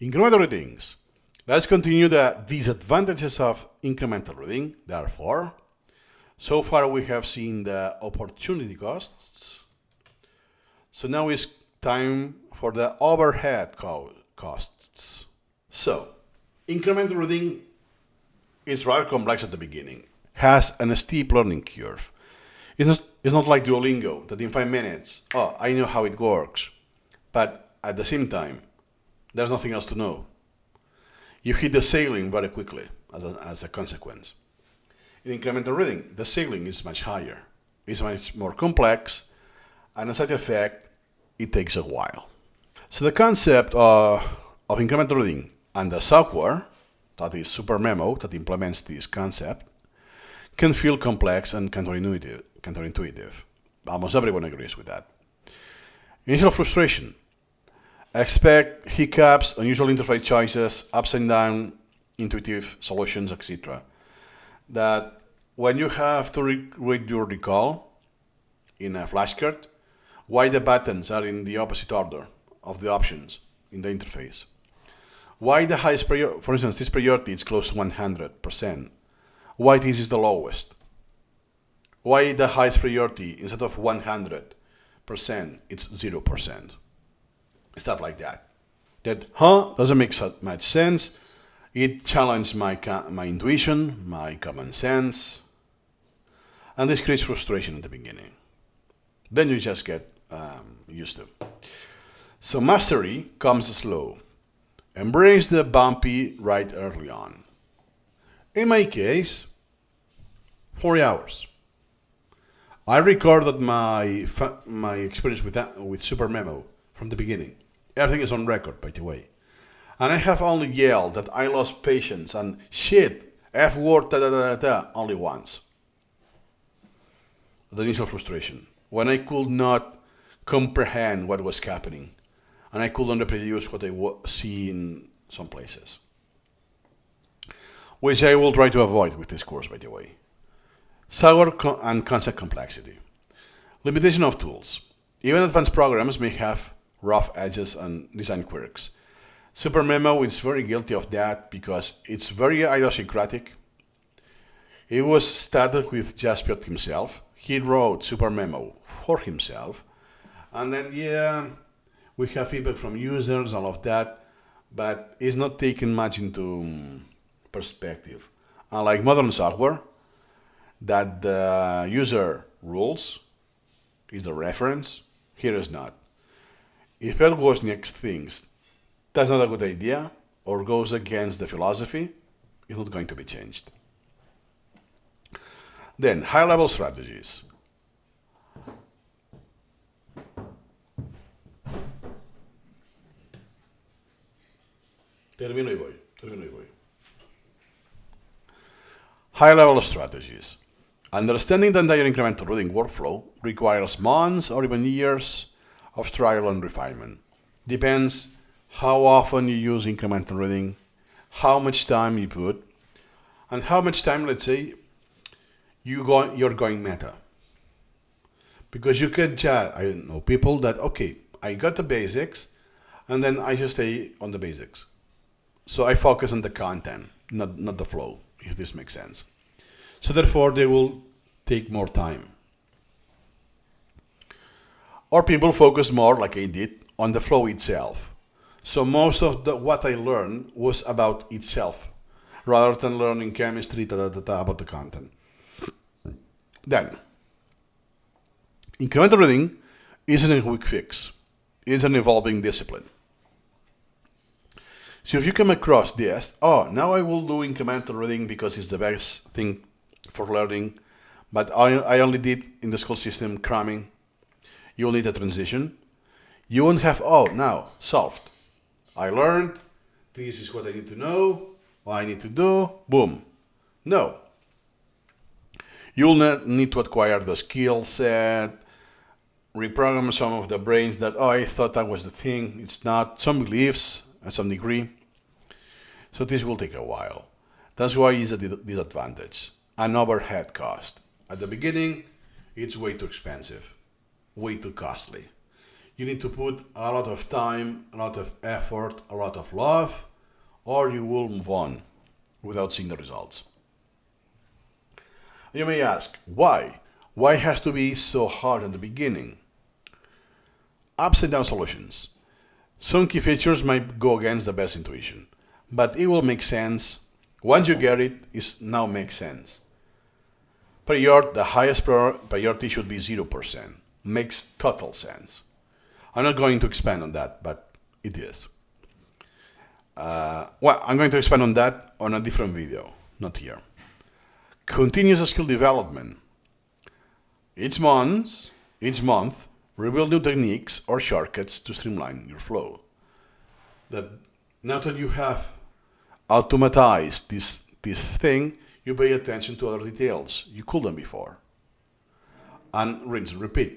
Incremental readings. Let's continue the disadvantages of incremental reading. Therefore, so far we have seen the opportunity costs. So now it's time for the overhead costs. So, incremental reading is rather complex at the beginning, has a steep learning curve. It's not like Duolingo that in 5 minutes, oh, I know how it works. But at the same time, there's nothing else to know. You hit the ceiling very quickly as a consequence. In incremental reading, the ceiling is much higher. It's much more complex, and as a side effect, it takes a while. So the concept of incremental reading and the software, that is Supermemo, that implements this concept, can feel complex and counterintuitive. Almost everyone agrees with that. Initial frustration. Expect hiccups, unusual interface choices, ups and down, intuitive solutions, etc. That when you have to read your recall in a flashcard, why the buttons are in the opposite order of the options in the interface. Why the highest priority, for instance, this priority is close to 100%. Why this is the lowest. Why the highest priority, instead of 100%, it's 0%. Stuff like that. That doesn't make so much sense. It challenged my intuition, my common sense, and this creates frustration at the beginning. Then you just get used to. So mastery comes slow. Embrace the bumpy right early on. In my case, 40 hours. I recorded my experience with Supermemo from the beginning. Everything is on record, by the way. And I have only yelled that I lost patience and shit, F word, only once. The initial frustration. When I could not comprehend what was happening. And I couldn't reproduce what I see in some places. Which I will try to avoid with this course, by the way. Software and concept complexity. Limitation of tools. Even advanced programs may have rough edges and design quirks. Supermemo is very guilty of that because it's very idiosyncratic. It was started with Jasper himself. He wrote Supermemo for himself. And then, we have feedback from users, all of that, but it's not taken much into perspective. Unlike modern software, that the user rules is the reference, here is not. If it goes next things, that's not a good idea, or goes against the philosophy, it's not going to be changed. Then, high-level strategies. Termino y voy. High-level strategies. Understanding the entire incremental reading workflow requires months or even years of trial and refinement. Depends how often you use incremental reading, how much time you put, and how much time, let's say, you're going meta. Because you can chat, I know people that, okay, I got the basics, and then I just stay on the basics. So I focus on the content, not the flow, if this makes sense. So therefore, they will take more time. Or people focus more, like I did, on the flow itself. So most of what I learned was about itself, rather than learning chemistry, about the content. Then, incremental reading isn't a quick fix. It's an evolving discipline. So if you come across this, now I will do incremental reading because it's the best thing for learning, but I only did in the school system cramming. You'll need a transition. You won't have, now, solved. I learned, this is what I need to know, what I need to do, boom. No. You'll need to acquire the skill set, reprogram some of the brains that, I thought that was the thing. It's not. Some beliefs at some degree. So this will take a while. That's why it's a disadvantage. An overhead cost. At the beginning, it's way too expensive, way too costly. You need to put a lot of time, a lot of effort, a lot of love, or you will move on without seeing the results. You may ask, why? Why it has to be so hard in the beginning? Upside down solutions. Some key features might go against the best intuition, but it will make sense. Once you get it, it now makes sense. The highest priority should be 0%. Makes total sense. I'm not going to expand on that, but it is. I'm going to expand on that on a different video, not here. Continuous skill development. Each month, reveal new techniques or shortcuts to streamline your flow. Now that you have automatized this thing, you pay attention to other details you couldn't before. And rinse and repeat.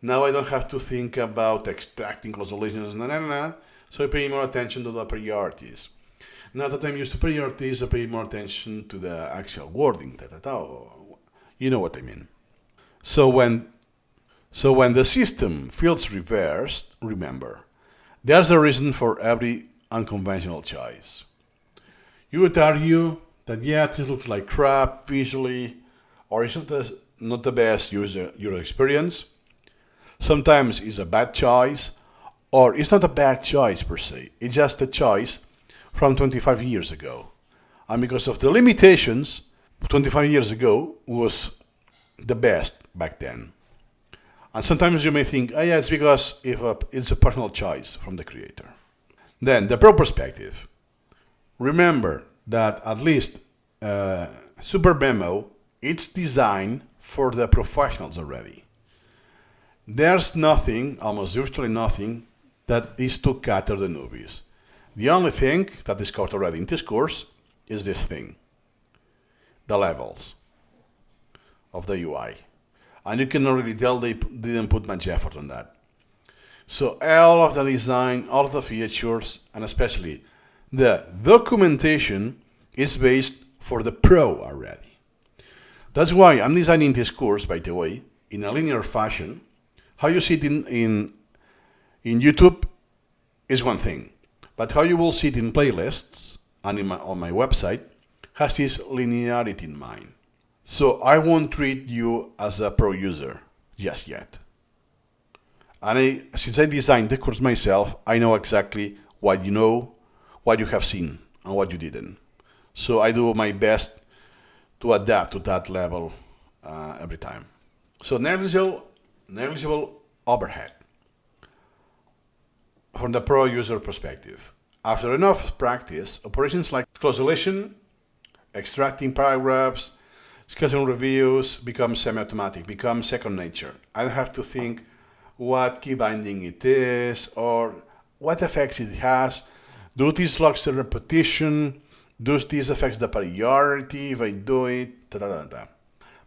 Now I don't have to think about extracting close relations, so I pay more attention to the priorities. Now that I'm used to priorities, I pay more attention to the actual wording. You know what I mean. So when the system feels reversed, remember, there's a reason for every unconventional choice. You would argue that this looks like crap visually, or it's not the best user experience. Sometimes it's a bad choice, or it's not a bad choice per se. It's just a choice from 25 years ago. And because of the limitations, 25 years ago was the best back then. And sometimes you may think, it's because it's a personal choice from the creator. Then, the pro perspective. Remember that at least Supermemo, it's designed for the professionals already. There's nothing, almost virtually nothing, that is to cater the newbies. The only thing that is covered already in this course is this thing, the levels of the UI. And you can already tell they didn't put much effort on that. So all of the design, all of the features, and especially the documentation is based for the pro already. That's why I'm designing this course, by the way, in a linear fashion. How you see it in YouTube is one thing, but how you will see it in playlists and on my website has this linearity in mind. So I won't treat you as a pro user just yet. And since I designed the course myself, I know exactly what you know, what you have seen, and what you didn't. So I do my best to adapt to that level every time. So negligible overhead from the pro user perspective. After enough practice, operations like closation, extracting paragraphs, scheduling reviews become semi-automatic, become second nature. I don't have to think what key binding it is or what effects it has. Do these logs the repetition? Does this affect the priority if I do it?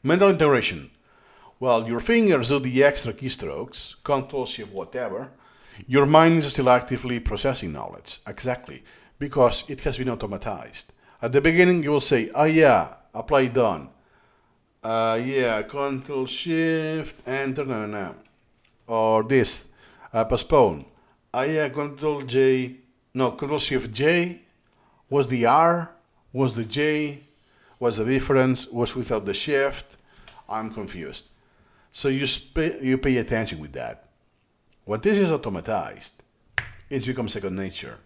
Mental integration. While your fingers do the extra keystrokes, Control Shift whatever, your mind is still actively processing knowledge. Exactly, because it has been automatized. At the beginning, you will say, apply done. Control Shift Enter, or this, postpone. Control Shift J. Was the R? Was the J? What's the difference? Was without the shift? I'm confused. So you pay attention with that. When this is automatized, it's become second nature.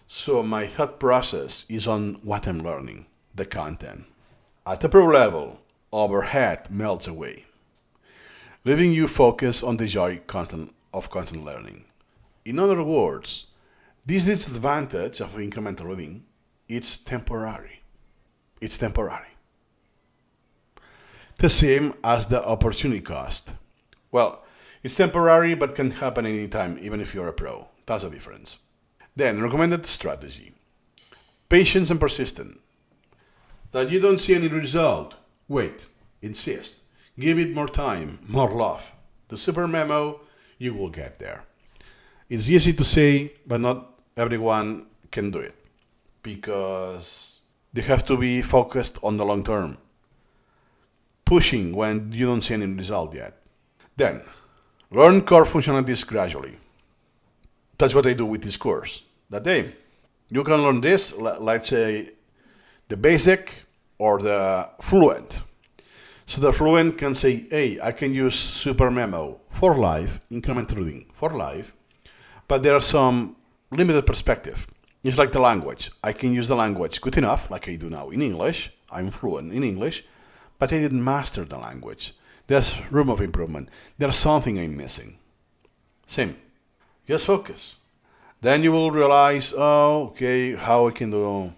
So my thought process is on what I'm learning, the content. At the pro level, overhead melts away, leaving you focus on the joy of content learning. In other words, this disadvantage of incremental reading, it's temporary. It's temporary. The same as the opportunity cost. Well, it's temporary but can happen anytime, even if you're a pro. That's the difference. Then, recommended strategy. Patience and persistent. That you don't see any result. Wait, insist. Give it more time, more love. The Supermemo, you will get there. It's easy to say, but not everyone can do it. Because they have to be focused on the long term. Pushing when you don't see any result yet. Then, Learn core functionalities gradually. That's what I do with this course. That day, you can learn this, let's say, the basic or the fluent. So the fluent can say, hey, I can use Supermemo for live, incremental reading for live, but there are some limited perspective. It's like the language. I can use the language good enough, like I do now in English. I'm fluent in English, but I didn't master the language. There's room of improvement. There's something I'm missing. Same. Just focus. Then you will realize, oh, okay, how I can do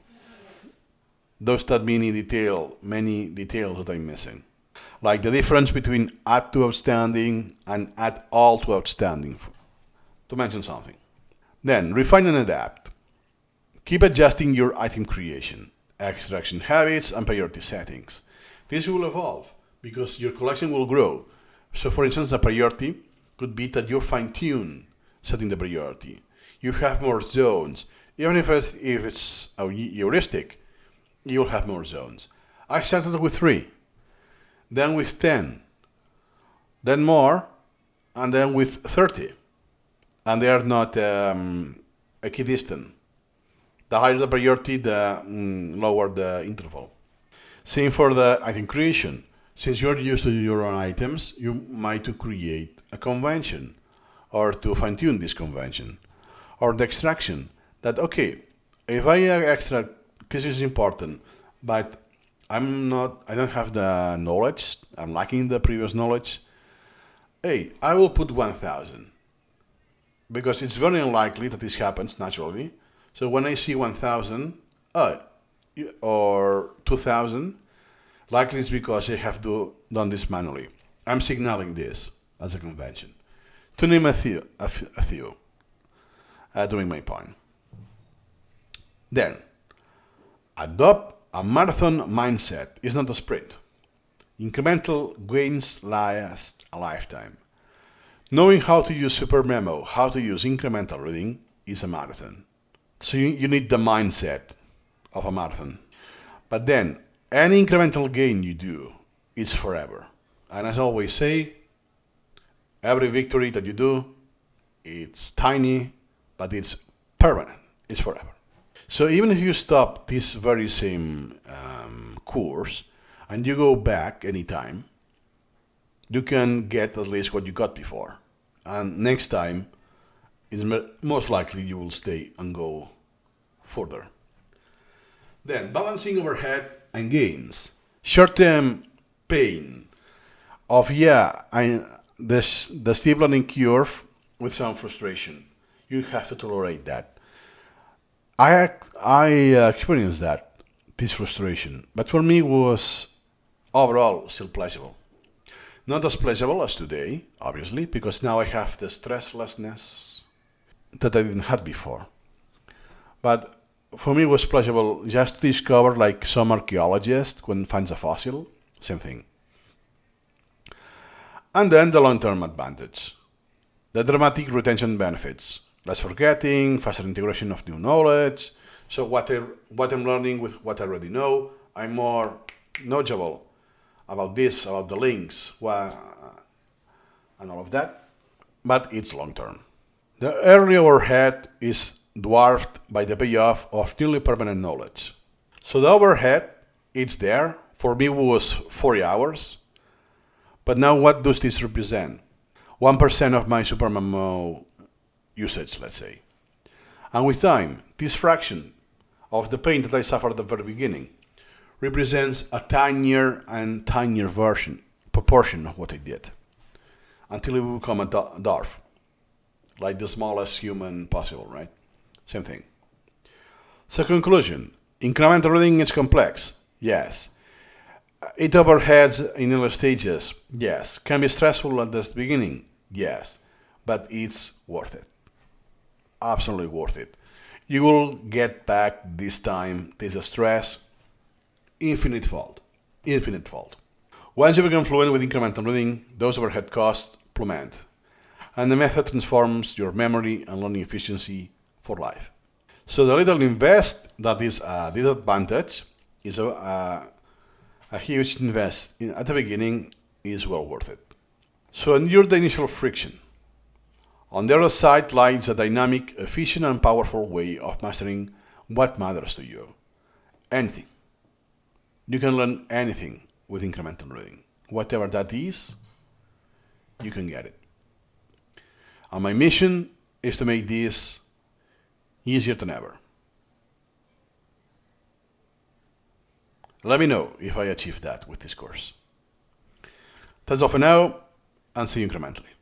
those that many details that I'm missing. Like the difference between add to outstanding and add all to outstanding, to mention something. Then refine and adapt. Keep adjusting your item creation, extraction habits, and priority settings. This will evolve because your collection will grow. So for instance, the priority could be that you fine-tune setting the priority. You have more zones. Even if it's a heuristic, you'll have more zones. I started with 3, then with 10, then more, and then with 30. And they are not equidistant. The higher the priority, the lower the interval. Same for the item creation. Since you're used to your own items, you might to create a convention or to fine-tune this convention. Or the extraction, that okay, if I extract, this is important, but I don't have the knowledge, I'm lacking the previous knowledge, hey, I will put 1000. Because it's very unlikely that this happens naturally. So when I see 1000 or 2000, likely it's because I have done this manually. I'm signaling this as a convention. To name a few, during my point. Then, adopt a marathon mindset. It's not a sprint. Incremental gains last a lifetime. Knowing how to use Supermemo, how to use incremental reading is a marathon. So you need the mindset of a marathon. But then, any incremental gain you do is forever. And as I always say, every victory that you do, it's tiny, but it's permanent. It's forever. So even if you stop this very same course and you go back anytime, you can get at least what you got before. And next time, it's most likely you will stay and go further. Then, balancing overhead and gains. Short-term pain of, the steep learning curve with some frustration. You have to tolerate that. I experienced this frustration, but for me it was overall still pleasurable. Not as pleasurable as today, obviously, because now I have the stresslessness that I didn't have before. But for me it was pleasurable just to discover, like some archaeologist when finds a fossil, same thing. And then the long-term advantage, the dramatic retention benefits, less forgetting, faster integration of new knowledge. So what I'm learning with what I already know, I'm more knowledgeable about this, about the links, and all of that. But it's long-term. The early overhead is dwarfed by the payoff of nearly permanent knowledge. So the overhead, it's there. For me, it was 40 hours. But now what does this represent? 1% of my Supermemo usage, let's say. And with time, this fraction of the pain that I suffered at the very beginning represents a tinier and tinier proportion of what I did, until it will become a dwarf, like the smallest human possible, right? Same thing. So conclusion, incremental reading is complex, yes. It overheads in early stages, yes. Can be stressful at the beginning, yes. But it's worth it. Absolutely worth it. You will get back this time, this stress, infinite fold. Once you become fluent with incremental reading, those overhead costs plummet. And the method transforms your memory and learning efficiency for life. So the little invest that is a disadvantage is a huge invest at the beginning is well worth it. So endure the initial friction. On the other side lies a dynamic, efficient, and powerful way of mastering what matters to you. Anything. You can learn anything with incremental reading. Whatever that is, you can get it. And my mission is to make this easier than ever. Let me know if I achieve that with this course. That's all for now, and see you incrementally.